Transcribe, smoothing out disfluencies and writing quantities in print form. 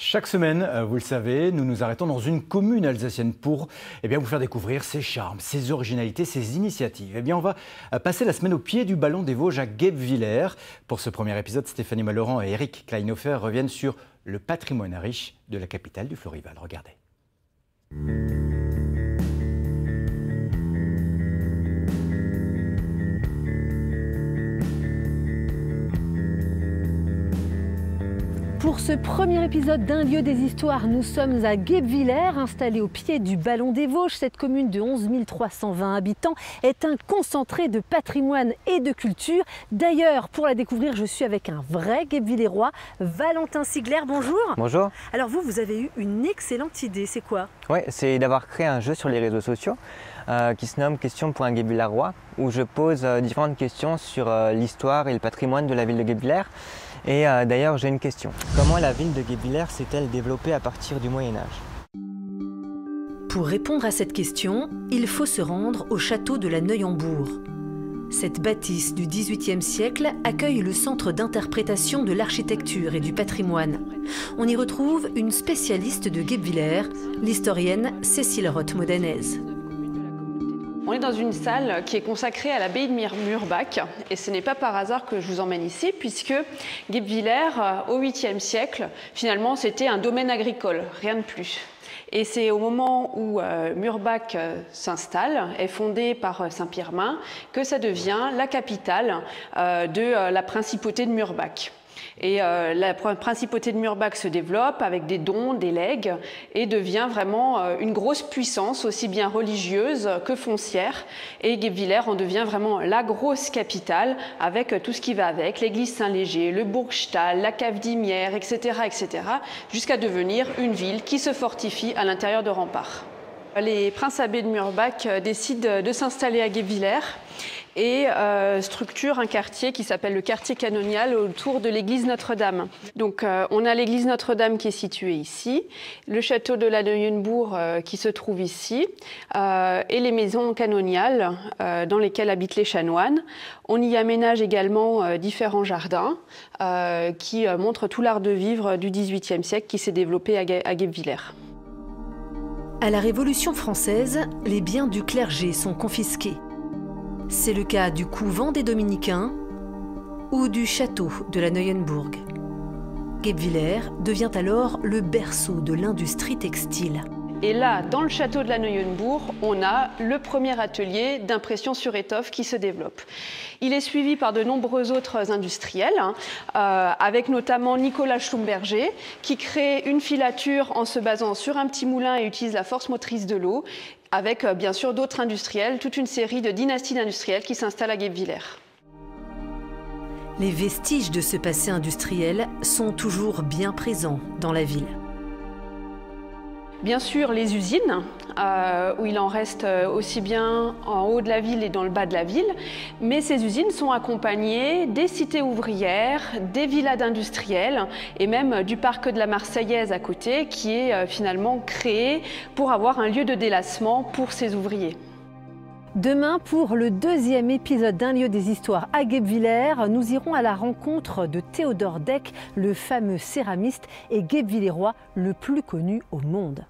Chaque semaine, vous le savez, nous nous arrêtons dans une commune alsacienne pour vous faire découvrir ses charmes, ses originalités, ses initiatives. On va passer la semaine au pied du Ballon des Vosges à Guebwiller. Pour ce premier épisode, Stéphanie Malorand et Eric Kleinhofer reviennent sur le patrimoine riche de la capitale du Florival. Regardez. Pour ce premier épisode d'un lieu des histoires, nous sommes à Guebwiller, installé au pied du Ballon des Vosges. Cette commune de 11 320 habitants est un concentré de patrimoine et de culture. D'ailleurs, pour la découvrir, je suis avec un vrai Guebwillerois, Valentin Sigler. Bonjour. Bonjour. Alors vous avez eu une excellente idée, c'est quoi? Oui, c'est d'avoir créé un jeu sur les réseaux sociaux qui se nomme Questions pour un Guebwillerois, où je pose différentes questions sur l'histoire et le patrimoine de la ville de Guebwiller. Et d'ailleurs, j'ai une question. Comment la ville de Guebwiller s'est-elle développée à partir du Moyen-Âge? Pour répondre à cette question, il faut se rendre au château de la Neuenbourg. Cette bâtisse du XVIIIe siècle accueille le centre d'interprétation de l'architecture et du patrimoine. On y retrouve une spécialiste de Guebwiller, l'historienne Cécile Roth-Modenez. On est dans une salle qui est consacrée à l'abbaye de Murbach et ce n'est pas par hasard que je vous emmène ici puisque Guebwiller, au 8e siècle, finalement c'était un domaine agricole, rien de plus. Et c'est au moment où Murbach s'installe, est fondé par Saint-Pirmin, que ça devient la capitale de la principauté de Murbach. Et la principauté de Murbach se développe avec des dons, des legs, et devient vraiment une grosse puissance, aussi bien religieuse que foncière. Et Guebwiller en devient vraiment la grosse capitale, avec tout ce qui va avec, l'église Saint-Léger, le Burgstall, la cave d'Imières, etc., jusqu'à devenir une ville qui se fortifie à l'intérieur de remparts. Les princes abbés de Murbach décident de s'installer à Guebwiller et structurent un quartier qui s'appelle le quartier canonial autour de l'église Notre-Dame. Donc on a l'église Notre-Dame qui est située ici, le château de la Neuenbourg qui se trouve ici, et les maisons canoniales dans lesquelles habitent les chanoines. On y aménage également différents jardins qui montrent tout l'art de vivre du XVIIIe siècle qui s'est développé à Guebwiller. À la Révolution française, les biens du clergé sont confisqués. C'est le cas du couvent des Dominicains ou du château de la Neuenbourg. Guebwiller devient alors le berceau de l'industrie textile. Et là, dans le château de la Neuenbourg, on a le premier atelier d'impression sur étoffe qui se développe. Il est suivi par de nombreux autres industriels, avec notamment Nicolas Schlumberger, qui crée une filature en se basant sur un petit moulin et utilise la force motrice de l'eau, avec bien sûr d'autres industriels, toute une série de dynasties d'industriels qui s'installent à Guebwiller. Les vestiges de ce passé industriel sont toujours bien présents dans la ville. Bien sûr, les usines, où il en reste aussi bien en haut de la ville et dans le bas de la ville, mais ces usines sont accompagnées des cités ouvrières, des villas d'industriels et même du parc de la Marseillaise à côté, qui est finalement créé pour avoir un lieu de délassement pour ces ouvriers. Demain, pour le deuxième épisode d'un lieu des histoires à Guebwiller, nous irons à la rencontre de Théodore Deck, le fameux céramiste et guebwillerois le plus connu au monde.